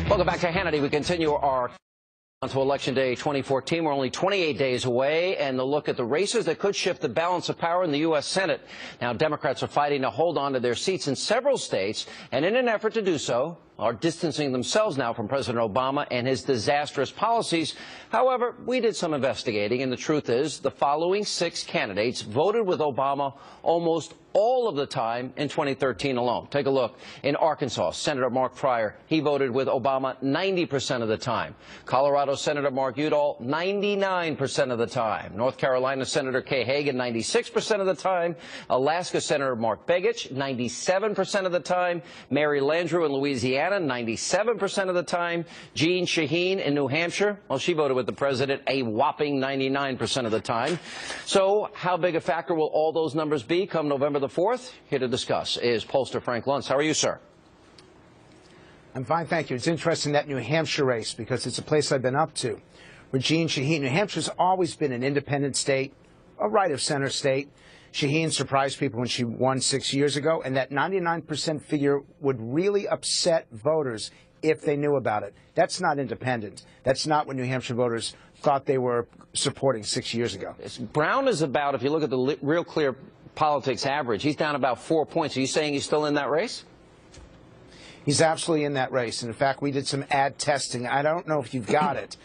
Welcome back to Hannity. We continue our onto Election Day 2014. We're only 28 days away, and the look at the races that could shift the balance of power in the U.S. Senate. Now, Democrats are fighting to hold on to their seats in several states, and in an effort to do so, are distancing themselves now from President Obama and his disastrous policies. However, we did some investigating, and the truth is the following 6 candidates voted with Obama almost all of the time in 2013 alone. Take a look. In Arkansas, Senator Mark Pryor, he voted with Obama 90% of the time. Colorado Senator Mark Udall, 99% of the time. North Carolina Senator Kay Hagan, 96% of the time. Alaska Senator Mark Begich, 97% of the time. Mary Landrieu in Louisiana, 97% of the time. Jeanne Shaheen in New Hampshire, well, she voted with the president a whopping 99% of the time. So how big a factor will all those numbers be come November the 4th? Here to discuss is pollster Frank Luntz. How are you, sir? I'm fine, thank you. It's interesting, that New Hampshire race, because it's a place I've been up to. With Jeanne Shaheen, New Hampshire's always been an independent state, a right-of-center state. Shaheen surprised people when she won 6 years ago, and that 99% figure would really upset voters if they knew about it. That's not independent. That's not what New Hampshire voters thought they were supporting 6 years ago. Brown is about, if you look at the Real Clear Politics average, he's down about 4 points. Are you saying he's still in that race? He's absolutely in that race. And in fact, we did some ad testing. I don't know if you've got it,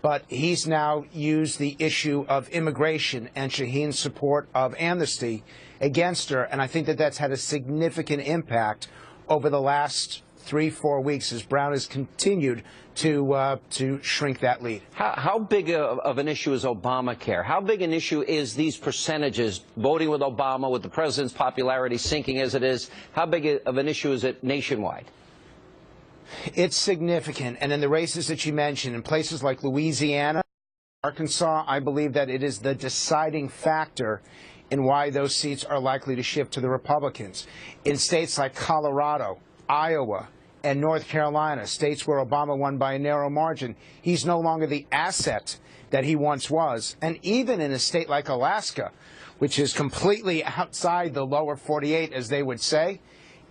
but he's now used the issue of immigration and Shaheen's support of amnesty against her. And I think that that's had a significant impact over the last 3-4 weeks as Brown has continued to shrink that lead. How big of an issue is Obamacare? How big an issue is these percentages, voting with Obama, with the president's popularity sinking as it is? How big of an issue is it nationwide? It's significant. And in the races that you mentioned, in places like Louisiana, Arkansas, I believe that it is the deciding factor in why those seats are likely to shift to the Republicans. In states like Colorado, Iowa, and North Carolina, states where Obama won by a narrow margin, he's no longer the asset that he once was. And even in a state like Alaska, which is completely outside the lower 48, as they would say,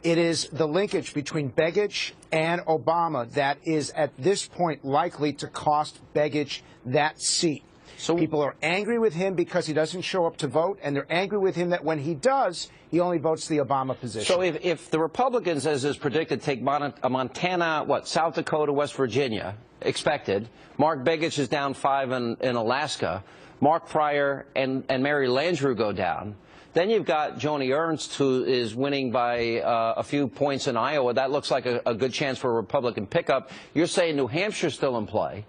it is the linkage between Begich and Obama that is at this point likely to cost Begich that seat. So people are angry with him because he doesn't show up to vote, and they're angry with him that when he does, he only votes the Obama position. So if the Republicans, as is predicted, take Montana, South Dakota, West Virginia, expected, Mark Begich is down 5 in Alaska, Mark Pryor and Mary Landrieu go down, then you've got Joni Ernst, who is winning by a few points in Iowa. That looks like a good chance for a Republican pickup. You're saying New Hampshire's still in play.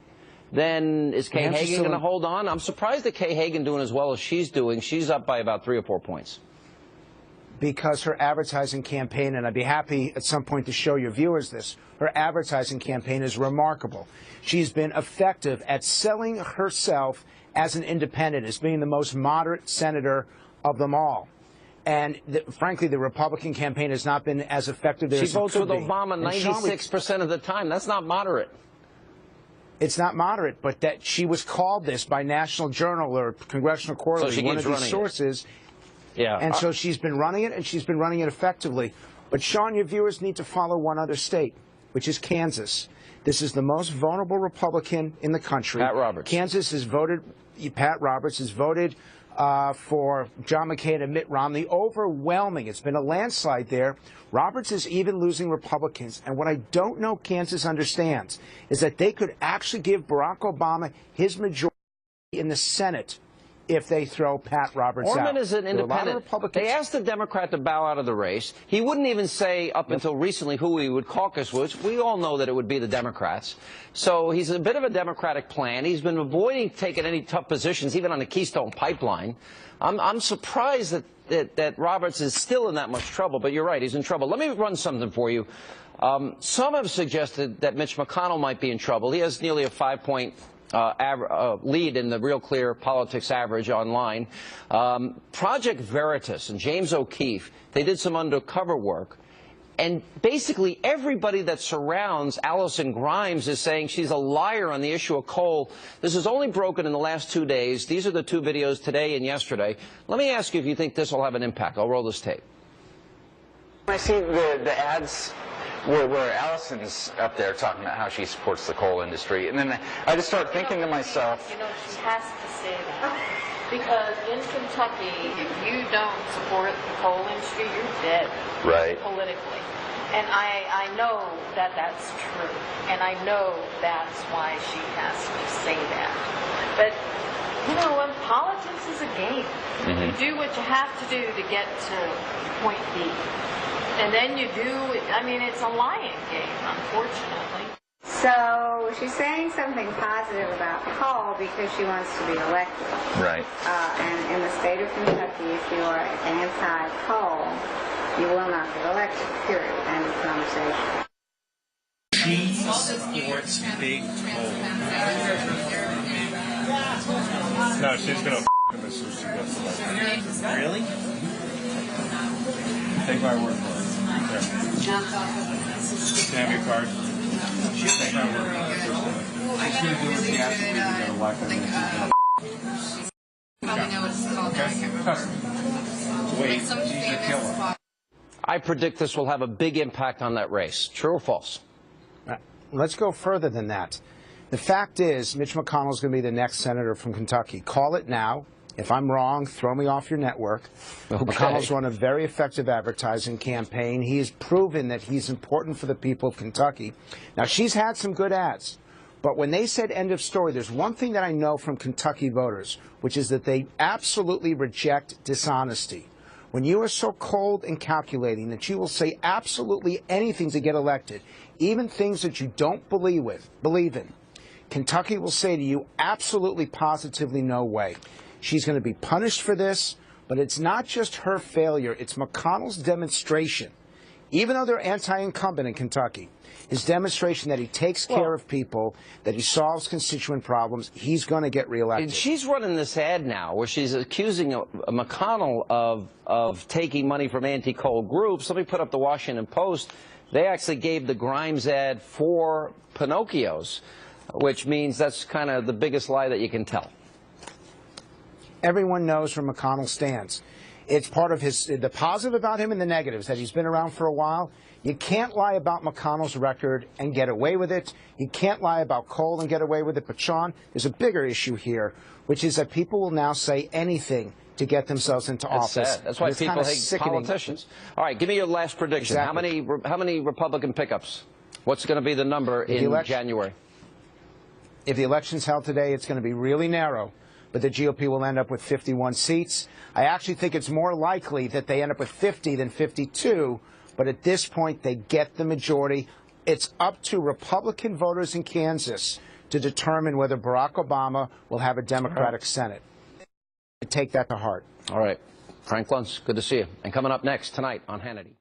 Then is Kay Hagan going to hold on? I'm surprised that Kay Hagan doing as well as she's doing. She's up by about 3 or 4 points. Because her advertising campaign, and I'd be happy at some point to show your viewers this, her advertising campaign is remarkable. She's been effective at selling herself as an independent, as being the most moderate senator of them all. And frankly, the Republican campaign has not been as effective as it could be. She votes with Obama 96% of the time. That's not moderate. It's not moderate, but that she was called this by National Journal or Congressional Quarterly, so one of these sources. Yeah. And so she's been running it, and she's been running it effectively. But, Sean, your viewers need to follow one other state, which is Kansas. This is the most vulnerable Republican in the country. Pat Roberts. Kansas has voted, Pat Roberts has voted for John McCain and Mitt Romney. Overwhelming. It's been a landslide there. Roberts is even losing Republicans. And what I don't know Kansas understands is that they could actually give Barack Obama his majority in the Senate if they throw Pat Roberts out. Orman is an independent. They asked the Democrat to bow out of the race. He wouldn't even say up until recently who he would caucus with. We all know that it would be the Democrats. So he's a bit of a Democratic plan. He's been avoiding taking any tough positions, even on the Keystone Pipeline. I'm surprised that Roberts is still in that much trouble, but you're right, he's in trouble. Let me run something for you. Some have suggested that Mitch McConnell might be in trouble. He has nearly a 5-point lead in the Real Clear Politics average online. Project Veritas and James O'Keefe, they did some undercover work. And basically everybody that surrounds Allison Grimes is saying she's a liar on the issue of coal. This is only broken in the last 2 days. These are the 2 videos, today and yesterday. Let me ask you if you think this will have an impact. I'll roll this tape. I see the ads where Allison's up there talking about how she supports the coal industry, and then I just start thinking to myself, you know, she has to say that. Because in Kentucky, if you don't support the coal industry, you're dead. Right. Politically. And I know that that's true. And I know that's why she has to say that. But, you know, when politics is a game, you do what you have to do to get to point B. And then you do, I mean, it's a lying game, unfortunately. So she's saying something positive about coal because she wants to be elected. right. And in the state of Kentucky, if you are anti-coal, you will not get elected, period. End of conversation. She supports big coal. No, she's going to him as soon as she gets elected. Really? Take my word for it. Here. Stamp your card. Take my word for it. She's going to do what she has to do to get elected. And she's Probably know what it's called. okay. Trust me. Wait, she's a killer. I predict this will have a big impact on that race. True or false? Let's go further than that. The fact is, Mitch McConnell is going to be the next senator from Kentucky. Call it now. If I'm wrong, throw me off your network. Okay. McConnell's run a very effective advertising campaign. He's proven that he's important for the people of Kentucky. Now, she's had some good ads. But when they said end of story, there's one thing that I know from Kentucky voters, which is that they absolutely reject dishonesty. When you are so cold and calculating that you will say absolutely anything to get elected, even things that you don't believe in, Kentucky will say to you absolutely, positively no way. She's going to be punished for this, but it's not just her failure. It's McConnell's demonstration, even though they're anti-incumbent in Kentucky, his demonstration that he takes care of people, that he solves constituent problems, he's going to get reelected. She's running this ad now where she's accusing McConnell of taking money from anti-coal groups. Let me put up the Washington Post. They actually gave the Grimes ad 4 Pinocchios, which means that's kind of the biggest lie that you can tell. Everyone knows where McConnell stands. It's part of the positive about him and the negatives, that he's been around for a while. You can't lie about McConnell's record and get away with it. You can't lie about coal and get away with it. But, Sean, there's a bigger issue here, which is that people will now say anything to get themselves into office. Sad. That's why people hate politicians. All right, give me your last prediction. Exactly. How many Republican pickups? What's going to be the number in January? If the election's held today, it's going to be really narrow, but the GOP will end up with 51 seats. I actually think it's more likely that they end up with 50 than 52, but at this point, they get the majority. It's up to Republican voters in Kansas to determine whether Barack Obama will have a Democratic Senate. Take that to heart. All right. Frank Luntz, good to see you. And coming up next tonight on Hannity.